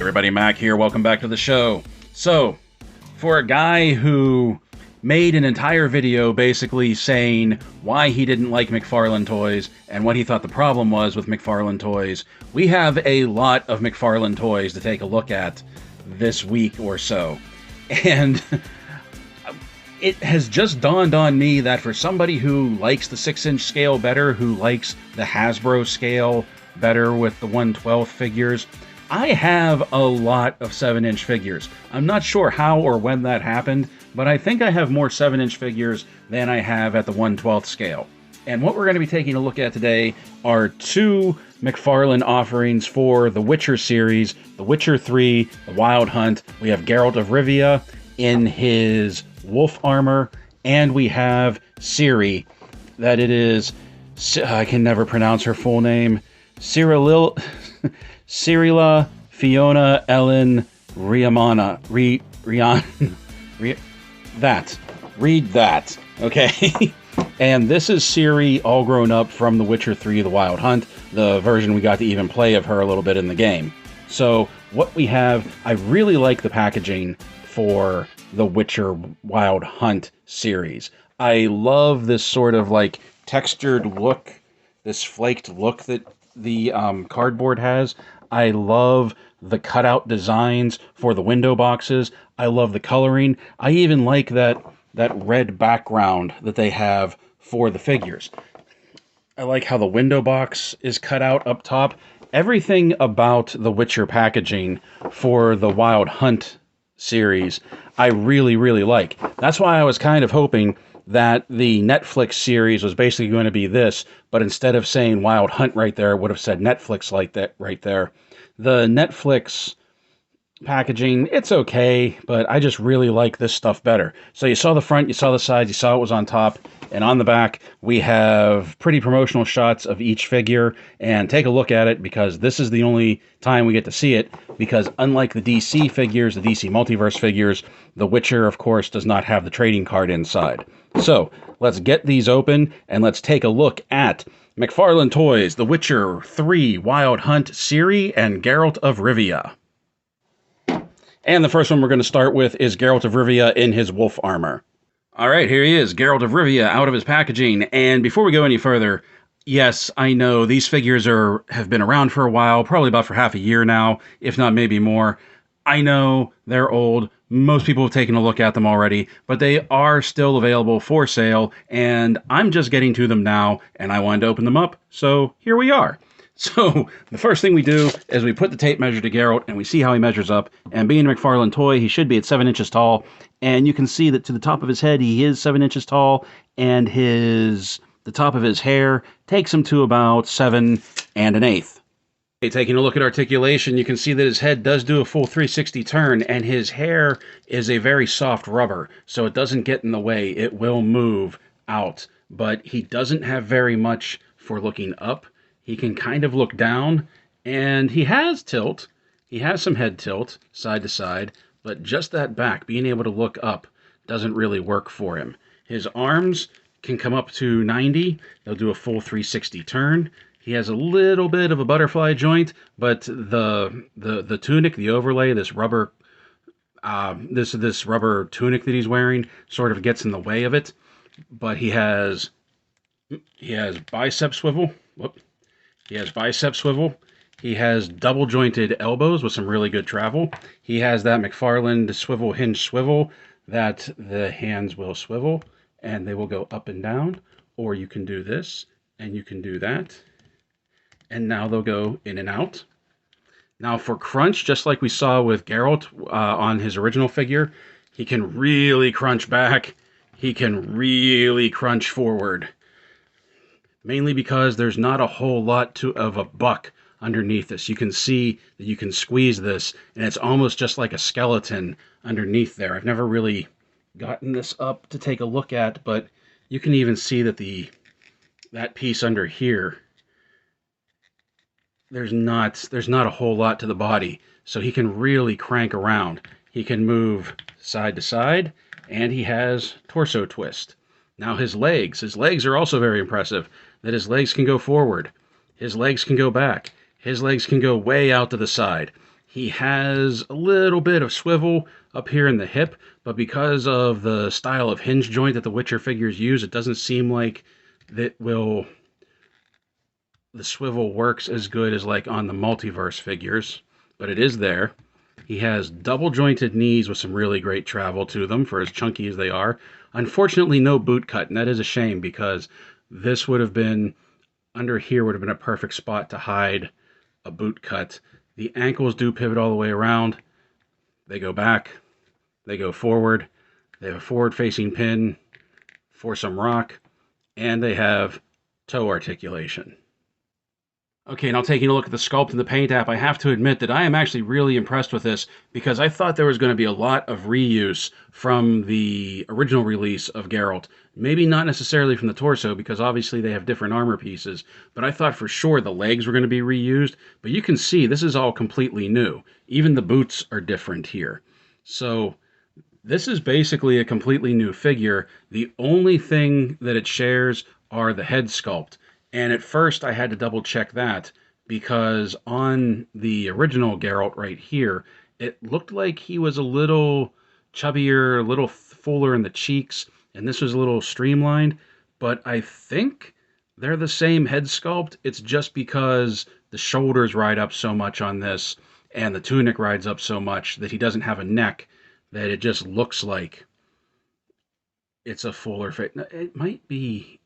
Everybody, Mac here. Welcome back to the show. So, for a guy who made an entire video basically saying why he didn't like McFarlane Toys and what he thought the problem was with McFarlane Toys, we have a lot of McFarlane Toys to take a look at this week or so. And it has just dawned on me that for somebody who likes the 6-inch scale better, who likes the Hasbro scale better with the 1/12 figures, I have a lot of 7-inch figures. I'm not sure how or when that happened, but I think I have more 7-inch figures than I have at the 1/12 scale. And what we're going to be taking a look at today are two McFarlane offerings for the Witcher series, The Witcher 3, The Wild Hunt. We have Geralt of Rivia in his Wolf Armor, and we have Ciri, that it is, I can never pronounce her full name, Cyrilla Fiona Ellen Riamana. Read that. Okay. And this is Ciri all grown up from The Witcher 3, The Wild Hunt, the version we got to even play of her a little bit in the game. So what we have, I really like the packaging for the Witcher Wild Hunt series. I love this sort of like textured look, this flaked look that the cardboard has. I love the cutout designs for the window boxes. I love the coloring. I even like that red background that they have for the figures. I like how the window box is cut out up top. Everything about the Witcher packaging for the Wild Hunt series, I really, really like. That's why I was kind of hoping that the Netflix series was basically going to be this, but instead of saying Wild Hunt right there, it would have said Netflix like that right there. The Netflix packaging, it's okay, but I just really like this stuff better. So you saw the front, you saw the sides, you saw it was on top, and on the back we have pretty promotional shots of each figure, and take a look at it because this is the only time we get to see it, because unlike the DC figures, the DC Multiverse figures, The Witcher, of course, does not have the trading card inside. So let's get these open and let's take a look at McFarlane Toys, The Witcher 3, Wild Hunt, Ciri, and Geralt of Rivia. And the first one we're going to start with is Geralt of Rivia in his wolf armor. Alright, here he is, Geralt of Rivia, out of his packaging. And before we go any further, yes, I know these figures have been around for a while, probably about for half a year now, if not maybe more. I know they're old. Most people have taken a look at them already, but they are still available for sale, and I'm just getting to them now, and I wanted to open them up, so here we are. So, the first thing we do is we put the tape measure to Geralt, and we see how he measures up, and being a McFarlane toy, he should be at 7 inches tall, and you can see that to the top of his head, he is 7 inches tall, and the top of his hair takes him to about 7 1/8. Taking a look at articulation, you can see that his head does do a full 360 turn, and his hair is a very soft rubber, so it doesn't get in the way. It will move out, but he doesn't have very much for looking up. He can kind of look down, and he has tilt. He has some head tilt, side to side, but just that back, being able to look up, doesn't really work for him. His arms can come up to 90. They'll do a full 360 turn. He has a little bit of a butterfly joint, but the tunic, the overlay, this rubber this rubber tunic that he's wearing sort of gets in the way of it. But he has bicep swivel. He has bicep swivel. He has double jointed elbows with some really good travel. He has that McFarland swivel hinge swivel that the hands will swivel and they will go up and down, or you can do this and you can do that. And now they'll go in and out. Now for crunch, just like we saw with Geralt on his original figure, he can really crunch back. He can really crunch forward. Mainly because there's not a whole lot of a buck underneath this. You can see that you can squeeze this, and it's almost just like a skeleton underneath there. I've never really gotten this up to take a look at, but you can even see that that piece under here, there's not a whole lot to the body, so he can really crank around. He can move side to side, and he has torso twist. Now his legs are also very impressive, that his legs can go forward, his legs can go back, his legs can go way out to the side. He has a little bit of swivel up here in the hip, but because of the style of hinge joint that the Witcher figures use, it doesn't seem like that will the swivel works as good as like on the Multiverse figures, but it is there. He has double jointed knees with some really great travel to them for as chunky as they are. Unfortunately, no boot cut, and that is a shame because this would have been, under here would have been a perfect spot to hide a boot cut. The ankles do pivot all the way around. They go back, they go forward. They have a forward facing pin for some rock, and they have toe articulation. Okay, now taking a look at the Sculpt and the Paint app, I have to admit that I am actually really impressed with this because I thought there was going to be a lot of reuse from the original release of Geralt. Maybe not necessarily from the torso because obviously they have different armor pieces, but I thought for sure the legs were going to be reused. But you can see this is all completely new. Even the boots are different here. So this is basically a completely new figure. The only thing that it shares are the head sculpt. And at first I had to double check that because on the original Geralt right here, it looked like he was a little chubbier, a little fuller in the cheeks, and this was a little streamlined. But I think they're the same head sculpt. It's just because the shoulders ride up so much on this and the tunic rides up so much that he doesn't have a neck that it just looks like it's a fuller face. It might be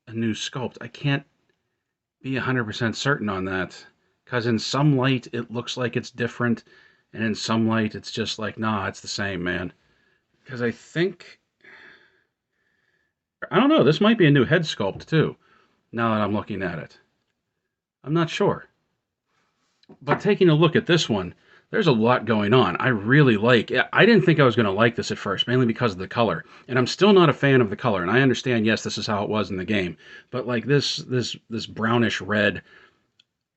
a new sculpt. I can't be 100% certain on that because in some light it looks like it's different and in some light it's just like, nah, it's the same, man. Because I think, I don't know, this might be a new head sculpt too, now that I'm looking at it. I'm not sure. But taking a look at this one, there's a lot going on. I really like it. I didn't think I was going to like this at first, mainly because of the color. And I'm still not a fan of the color. And I understand, yes, this is how it was in the game. But like this brownish red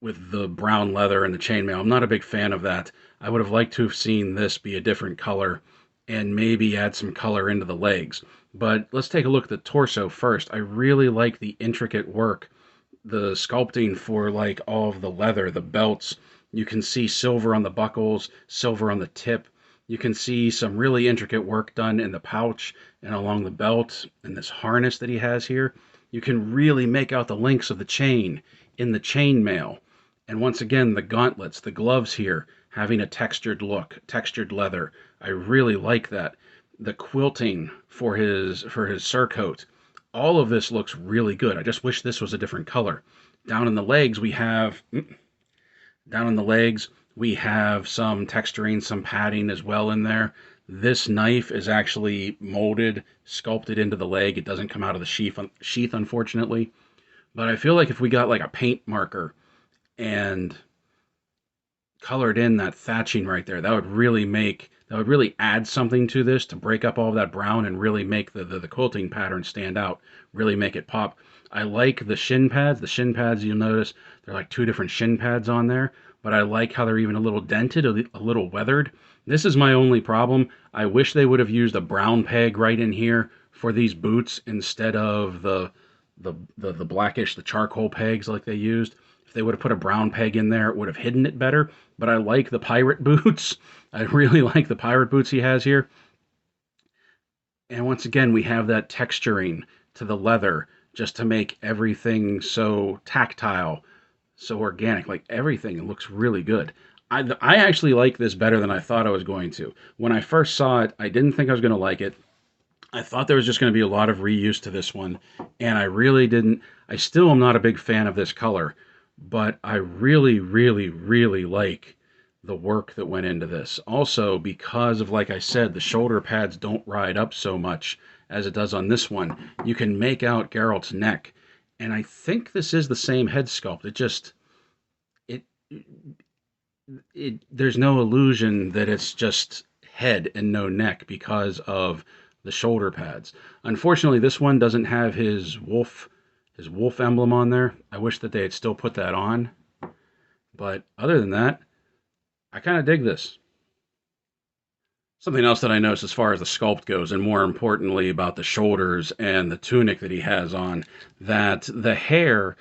with the brown leather and the chainmail, I'm not a big fan of that. I would have liked to have seen this be a different color and maybe add some color into the legs. But let's take a look at the torso first. I really like the intricate work, the sculpting for like all of the leather, the belts. You can see silver on the buckles, silver on the tip. You can see some really intricate work done in the pouch and along the belt and this harness that he has here. You can really make out the links of the chain in the chainmail. And once again, the gauntlets, the gloves here, having a textured look, textured leather. I really like that. The quilting for his surcoat. All of this looks really good. I just wish this was a different color. Down in the legs, we have some texturing, some padding as well in there. This knife is actually molded, sculpted into the leg. It doesn't come out of the sheath, unfortunately. But I feel like if we got like a paint marker and colored in that thatching right there, that would really add something to this to break up all of that brown and really make the quilting pattern stand out, really make it pop. I like the shin pads. The shin pads, you'll notice, they're like two different shin pads on there, but I like how they're even a little dented, a little weathered. This is my only problem. I wish they would have used a brown peg right in here for these boots instead of the blackish, the charcoal pegs like they used. If they would have put a brown peg in there, it would have hidden it better. But I like the pirate boots. I really like the pirate boots he has here. And once again, we have that texturing to the leather just to make everything so tactile, so organic. Like everything looks really good. I actually like this better than I thought I was going to. When I first saw it, I didn't think I was going to like it. I thought there was just going to be a lot of reuse to this one, and I really didn't. I still am not a big fan of this color, but I really, really, really like the work that went into this. Also, because of, like I said, the shoulder pads don't ride up so much as it does on this one, you can make out Geralt's neck. And I think this is the same head sculpt. There's no illusion that it's just head and no neck because of the shoulder pads. Unfortunately, this one doesn't have his wolf emblem on there. I wish that they had still put that on. But other than that, I kind of dig this. Something else that I noticed as far as the sculpt goes, and more importantly about the shoulders and the tunic that he has on, that the hair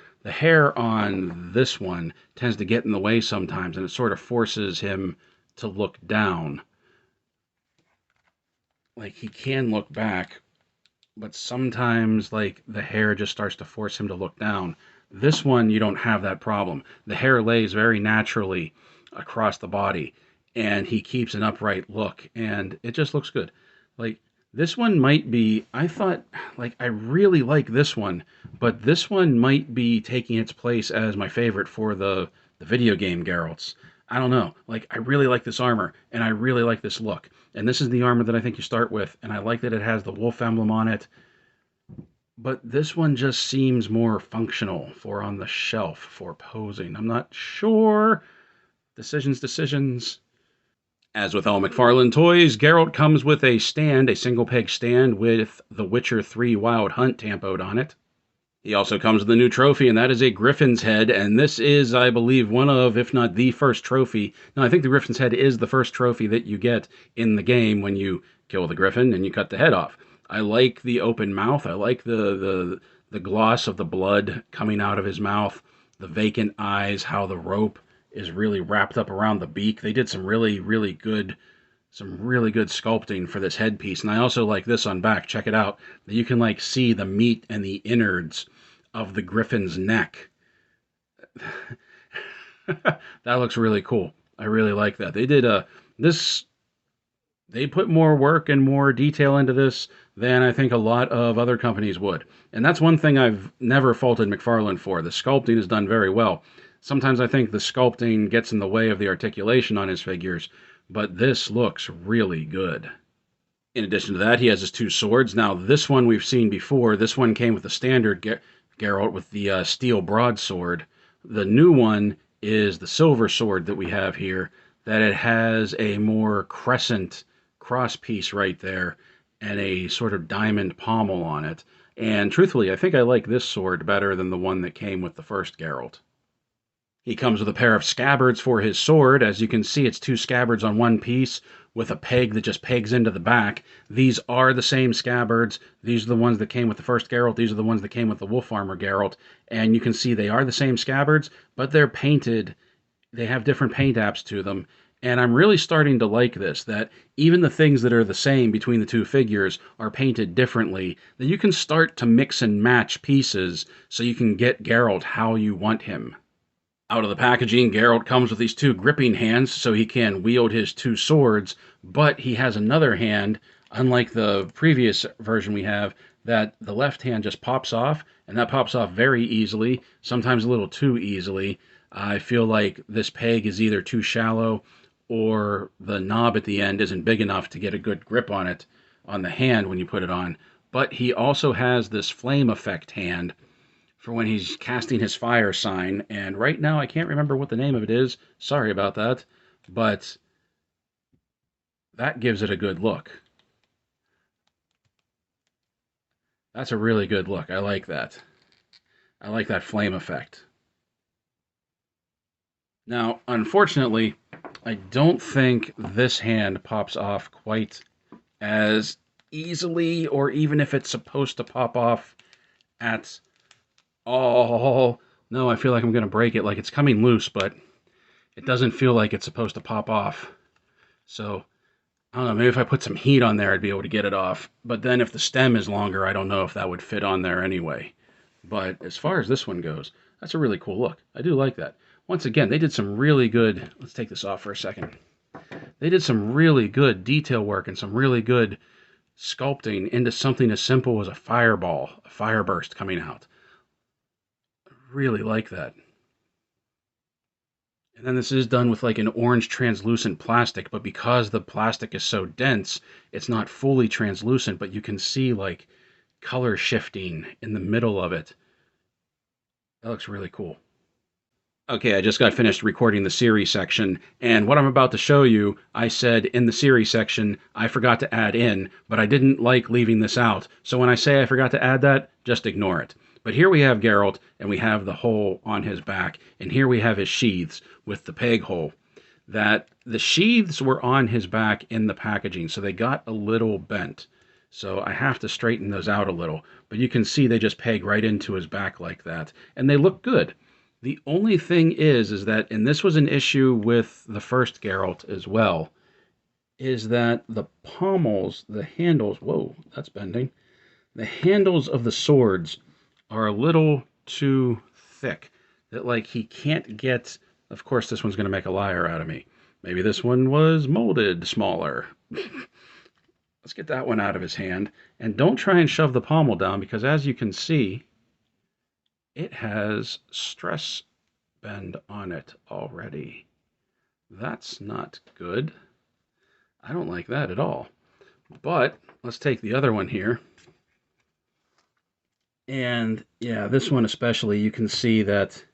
on this one tends to get in the way sometimes, and it sort of forces him to look down. Like, he can look back, but sometimes, like, the hair just starts to force him to look down. This one, you don't have that problem. The hair lays very naturally across the body, and he keeps an upright look, and it just looks good. Like, this one might be, I thought, like, I really like this one, but this one might be taking its place as my favorite for the video game Geralts. I don't know. Like, I really like this armor, and I really like this look. And this is the armor that I think you start with, and I like that it has the wolf emblem on it. But this one just seems more functional for on the shelf for posing. I'm not sure. Decisions. As with all McFarlane Toys, Geralt comes with a stand, a single peg stand with The Witcher 3 Wild Hunt tampoed on it. He also comes with a new trophy, and that is a Griffin's head, and this is, I believe, one of, if not the first trophy. Now, I think the Griffin's head is the first trophy that you get in the game when you kill the Griffin and you cut the head off. I like the open mouth. I like the gloss of the blood coming out of his mouth, the vacant eyes, how the rope is really wrapped up around the beak. They did some really good sculpting for this headpiece. And I also like this on back. Check it out. You can like see the meat and the innards of the Griffin's neck. That looks really cool. I really like that. They did they put more work and more detail into this than I think a lot of other companies would. And that's one thing I've never faulted McFarlane for. The sculpting is done very well. Sometimes I think the sculpting gets in the way of the articulation on his figures, but this looks really good. In addition to that, he has his two swords. Now, this one we've seen before. This one came with the standard Geralt with the Steel Broadsword. The new one is the silver sword that we have here, that it has a more crescent cross piece right there and a sort of diamond pommel on it. And truthfully, I think I like this sword better than the one that came with the first Geralt. He comes with a pair of scabbards for his sword. As you can see, it's two scabbards on one piece with a peg that just pegs into the back. These are the same scabbards. These are the ones that came with the first Geralt. These are the ones that came with the Wolf Armor Geralt. And you can see they are the same scabbards, but they're painted. They have different paint apps to them. And I'm really starting to like this, that even the things that are the same between the two figures are painted differently, that you can start to mix and match pieces so you can get Geralt how you want him. Out of the packaging, Geralt comes with these two gripping hands so he can wield his two swords, but he has another hand, unlike the previous version we have, that the left hand just pops off, and that pops off very easily, sometimes a little too easily. I feel like this peg is either too shallow or the knob at the end isn't big enough to get a good grip on it, on the hand when you put it on. But he also has this flame effect hand for when he's casting his fire sign, and right now I can't remember what the name of it is. Sorry about that, but that gives it a good look. That's a really good look. I like that. I like that flame effect. Now, unfortunately, I don't think this hand pops off quite as easily, or even if it's supposed to pop off at all. No, I feel like I'm going to break it. Like, it's coming loose, but it doesn't feel like it's supposed to pop off. So, I don't know, maybe if I put some heat on there, I'd be able to get it off. But then if the stem is longer, I don't know if that would fit on there anyway. But as far as this one goes, that's a really cool look. I do like that. Once again, they did some really good... Let's take this off for a second. They did some really good detail work and some really good sculpting into something as simple as a fireball, a fire burst coming out. Really like that. And then this is done with like an orange translucent plastic, but because the plastic is so dense, it's not fully translucent, but you can see like color shifting in the middle of it. That looks really cool. Okay, I just got finished recording the Ciri section, and what I'm about to show you, I said in the Ciri section, I forgot to add in, but I didn't like leaving this out. So when I say I forgot to add that, just ignore it. But here we have Geralt, and we have the hole on his back, and here we have his sheaths with the peg hole. That the sheaths were on his back in the packaging, so they got a little bent. So I have to straighten those out a little. But you can see they just peg right into his back like that, and they look good. The only thing is that, and this was an issue with the first Geralt as well, is that the pommels, the handles, whoa, that's bending. The handles of the swords are a little too thick. That, like, he can't get. Of course, this one's going to make a liar out of me. Maybe this one was molded smaller. Let's get that one out of his hand. And don't try and shove the pommel down, because as you can see, it has stress bend on it already. That's not good. I don't like that at all. But let's take the other one here. And yeah, this one especially, you can see that.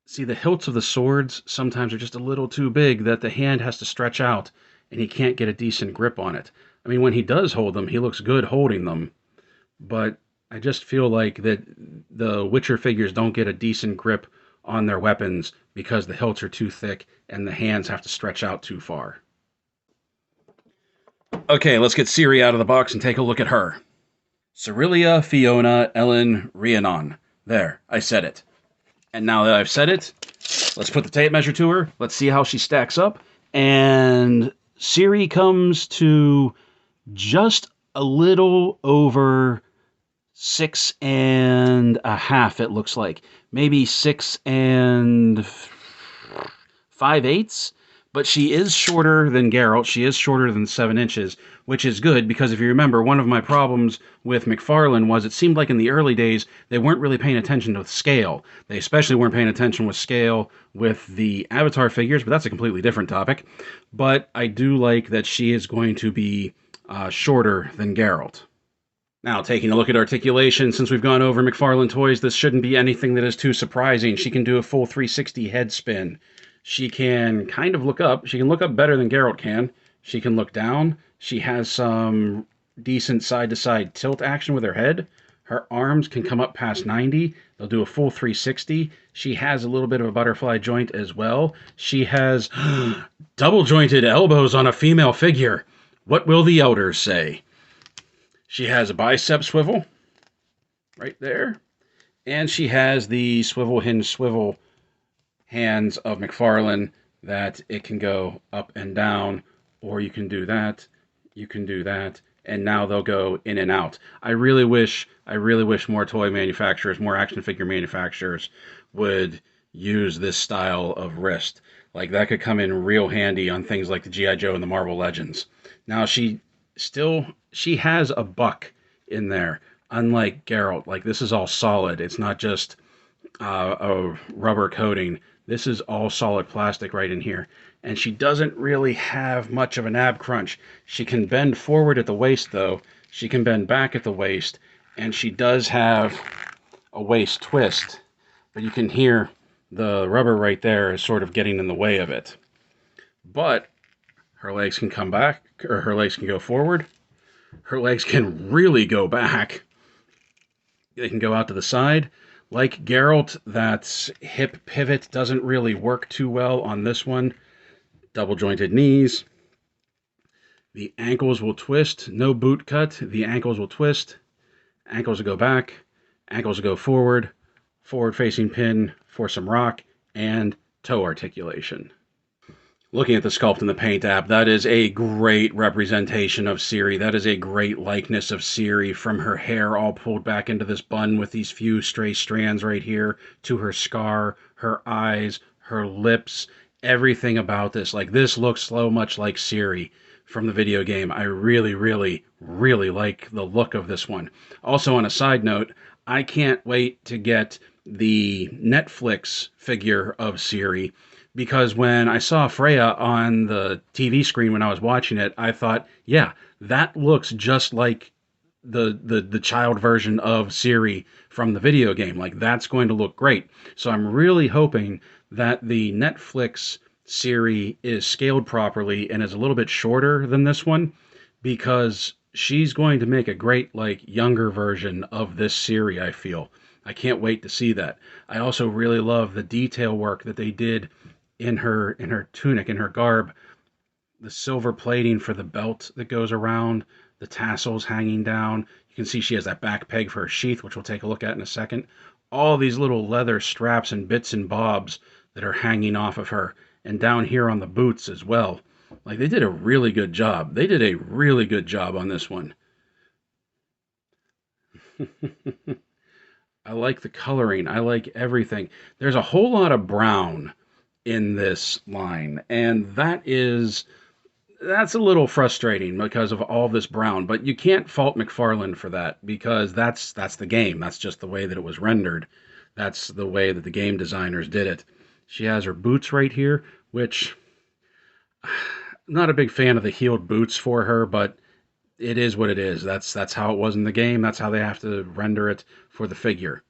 See, the hilts of the swords sometimes are just a little too big, that the hand has to stretch out and he can't get a decent grip on it. I mean, when he does hold them, he looks good holding them. But I just feel like that the Witcher figures don't get a decent grip on their weapons because the hilts are too thick and the hands have to stretch out too far. Okay, let's get Ciri out of the box and take a look at her. Cirilia, Fiona, Ellen, Rhiannon. There, I said it. And now that I've said it, let's put the tape measure to her. Let's see how she stacks up. And Ciri comes to just a little over 6.5, it looks like. Maybe 6 5/8. But she is shorter than Geralt. She is shorter than 7 inches, which is good because if you remember, one of my problems with McFarlane was it seemed like in the early days they weren't really paying attention to scale. They especially weren't paying attention with scale with the Avatar figures, but that's a completely different topic. But I do like that she is going to be shorter than Geralt. Now, taking a look at articulation, since we've gone over McFarlane Toys, this shouldn't be anything that is too surprising. She can do a full 360 head spin. She can kind of look up. She can look up better than Geralt can. She can look down. She has some decent side-to-side tilt action with her head. Her arms can come up past 90. They'll do a full 360. She has a little bit of a butterfly joint as well. She has double-jointed elbows on a female figure. What will the elders say? She has a bicep swivel right there. And she has the swivel hinge swivel hands of McFarlane that it can go up and down, or you can do that, and now they'll go in and out. I really wish more toy manufacturers, more action figure manufacturers would use this style of wrist. Like, that could come in real handy on things like the G.I. Joe and the Marvel Legends. Now, she has a buck in there, unlike Geralt. Like, this is all solid. It's not just a rubber coating. This is all solid plastic right in here. And she doesn't really have much of an ab crunch. She can bend forward at the waist, though. She can bend back at the waist. And she does have a waist twist. But you can hear the rubber right there is sort of getting in the way of it. But her legs can come back, or her legs can go forward. Her legs can really go back. They can go out to the side. Like Geralt, that hip pivot doesn't really work too well on this one. Double jointed knees. The ankles will twist. No boot cut. The ankles will twist. Ankles will go back. Ankles will go forward. Forward facing pin for some rock. And toe articulation. Looking at the Sculpt and the Paint app, that is a great representation of Ciri. That is a great likeness of Ciri, from her hair all pulled back into this bun with these few stray strands right here, to her scar, her eyes, her lips, everything about this. Like, this looks so much like Ciri from the video game. I really, really, really like the look of this one. Also, on a side note, I can't wait to get the Netflix figure of Ciri, because when I saw Freya on the TV screen when I was watching it, I thought, yeah, that looks just like the child version of Ciri from the video game. Like, that's going to look great. So I'm really hoping that the Netflix Ciri is scaled properly and is a little bit shorter than this one, because she's going to make a great, like, younger version of this Ciri, I feel. I can't wait to see that. I also really love the detail work that they did in her tunic, in her garb. The silver plating for the belt that goes around, the tassels hanging down. You can see she has that back peg for her sheath, which we'll take a look at in a second. all these little leather straps and bits and bobs that are hanging off of her, and down here on the boots as well. Like, they did a really good job. They did a really good job on this one. I like the coloring. I like everything. There's a whole lot of brown in this line, and that's a little frustrating because of all this brown, but you can't fault McFarlane for that because that's the game. That's just the way that it was rendered. That's the way that the game designers did it. She has her boots right here, which not a big fan of the heeled boots for her, but it is what it is. That's how it was in the game. That's how they have to render it for the figure.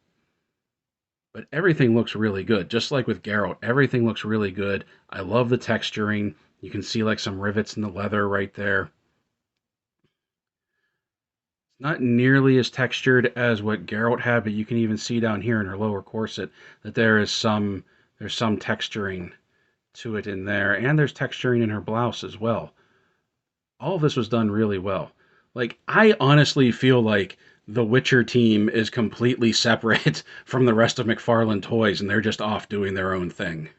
But everything looks really good. Just like with Geralt, everything looks really good. I love the texturing. You can see like some rivets in the leather right there. It's not nearly as textured as what Geralt had, but you can even see down here in her lower corset that there's some texturing to it in there, and there's texturing in her blouse as well. All of this was done really well. Like, I honestly feel like the Witcher team is completely separate from the rest of McFarlane Toys, and they're just off doing their own thing.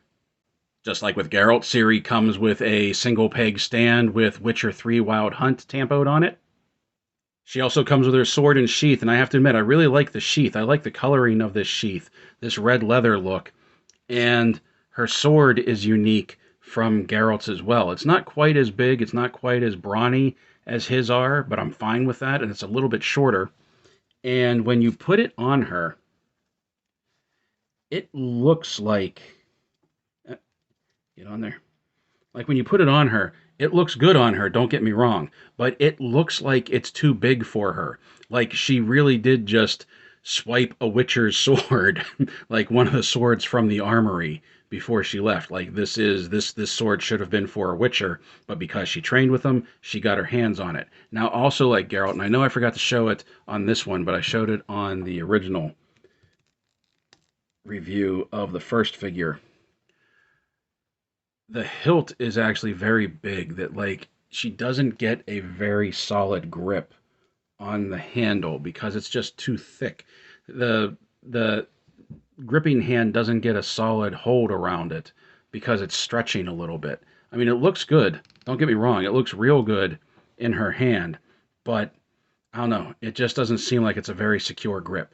Just like with Geralt, Ciri comes with a single peg stand with Witcher 3 Wild Hunt tampoed on it. She also comes with her sword and sheath, and I have to admit, I really like the sheath. I like the coloring of this sheath, this red leather look. And her sword is unique from Geralt's as well. It's not quite as big, it's not quite as brawny as his are, but I'm fine with that, and it's a little bit shorter. And when you put it on her, it looks like... Get on there. Like, when you put it on her, it looks good on her, don't get me wrong, but it looks like it's too big for her. Like, she really did just swipe a Witcher's sword, like one of the swords from the armory before she left. Like, this sword should have been for a Witcher, but because she trained with him, she got her hands on it. Now, also like Geralt, and I know I forgot to show it on this one, but I showed it on the original review of the first figure. The hilt is actually very big, that like she doesn't get a very solid grip on the handle because it's just too thick. The gripping hand doesn't get a solid hold around it because it's stretching a little bit. I mean, it looks good. Don't get me wrong. It looks real good in her hand, but I don't know. It just doesn't seem like it's a very secure grip.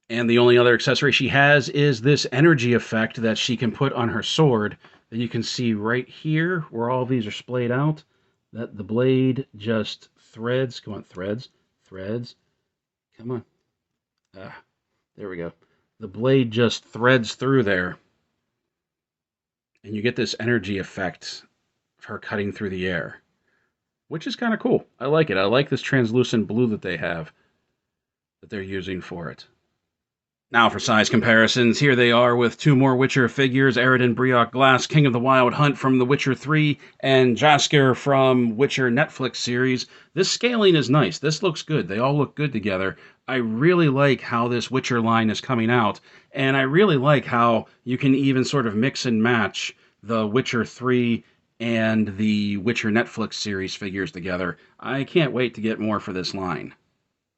And the only other accessory she has is this energy effect that she can put on her sword that you can see right here where all of these are splayed out, that the blade just threads. Come on, threads. Come on. There we go. The blade just threads through there, and you get this energy effect of her cutting through the air, which is kind of cool. I like it. I like this translucent blue that they have, that they're using for it. Now for size comparisons, here they are with two more Witcher figures, Aridin Brioc Glass, King of the Wild Hunt from The Witcher 3, and Jaskier from Witcher Netflix series. This scaling is nice. This looks good. They all look good together. I really like how this Witcher line is coming out, and I really like how you can even sort of mix and match The Witcher 3 and the Witcher Netflix series figures together. I can't wait to get more for this line.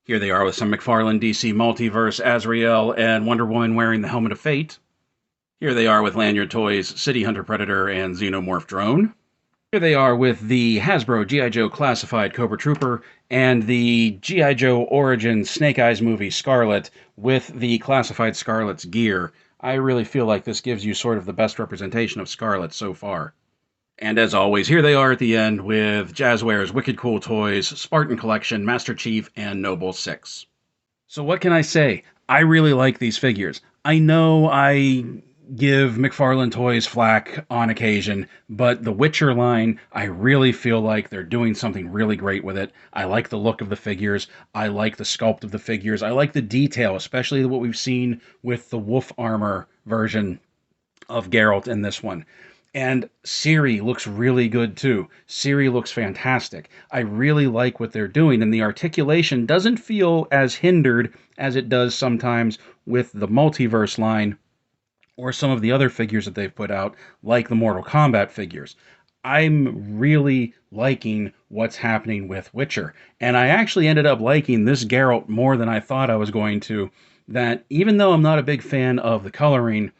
Here they are with some McFarlane DC Multiverse, Asriel, and Wonder Woman wearing the Helmet of Fate. Here they are with Lanyard Toys, City Hunter Predator, and Xenomorph Drone. Here they are with the Hasbro G.I. Joe Classified Cobra Trooper and the G.I. Joe Origin Snake Eyes movie Scarlet with the Classified Scarlet's gear. I really feel like this gives you sort of the best representation of Scarlet so far. And as always, here they are at the end with Jazzware's Wicked Cool Toys, Spartan Collection, Master Chief, and Noble 6. So what can I say? I really like these figures. I know I give McFarlane Toys flack on occasion, but the Witcher line, I really feel like they're doing something really great with it. I like the look of the figures. I like the sculpt of the figures. I like the detail, especially what we've seen with the Wolf Armor version of Geralt in this one. And Ciri looks really good too. Ciri looks fantastic. I really like what they're doing, and the articulation doesn't feel as hindered as it does sometimes with the Multiverse line or some of the other figures that they've put out, like the Mortal Kombat figures. I'm really liking what's happening with Witcher, and I actually ended up liking this Geralt more than I thought I was going to, that even though I'm not a big fan of the coloring,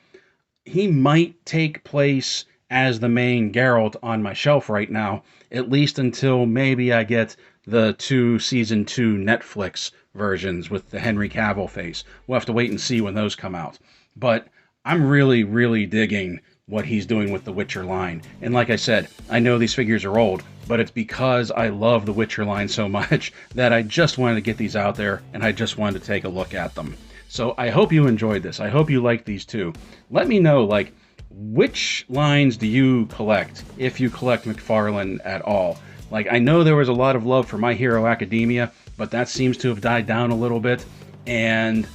he might take place as the main Geralt on my shelf right now, at least until maybe I get the season 2 Netflix versions with the Henry Cavill face. We'll have to wait and see when those come out. But I'm really, really digging what he's doing with the Witcher line. And like I said, I know these figures are old, but it's because I love the Witcher line so much that I just wanted to get these out there, and I just wanted to take a look at them. So I hope you enjoyed this. I hope you liked these too. Let me know, like, which lines do you collect, if you collect McFarlane at all? Like, I know there was a lot of love for My Hero Academia, but that seems to have died down a little bit. And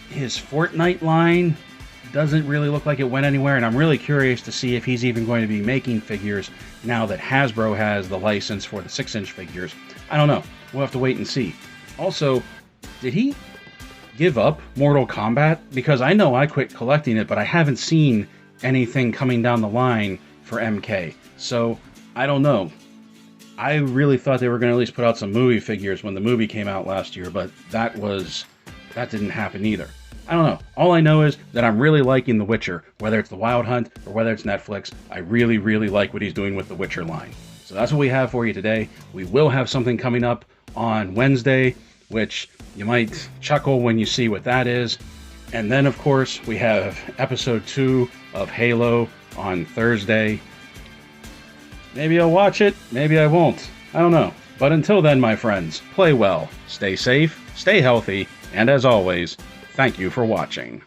his Fortnite line doesn't really look like it went anywhere, and I'm really curious to see if he's even going to be making figures now that Hasbro has the license for the 6-inch figures. I don't know. We'll have to wait and see. Also, did he give up Mortal Kombat? Because I know I quit collecting it, but I haven't seen anything coming down the line for MK. So, I don't know. I really thought they were going to at least put out some movie figures when the movie came out last year, but that didn't happen either. I don't know. All I know is that I'm really liking The Witcher, whether it's the Wild Hunt or whether it's Netflix. I really, really like what he's doing with the Witcher line. So that's what we have for you today. We will have something coming up on Wednesday, which you might chuckle when you see what that is. And then, of course, we have episode 2 of Halo on Thursday. Maybe I'll watch it, maybe I won't. I don't know. But until then, my friends, play well, stay safe, stay healthy, and as always, thank you for watching.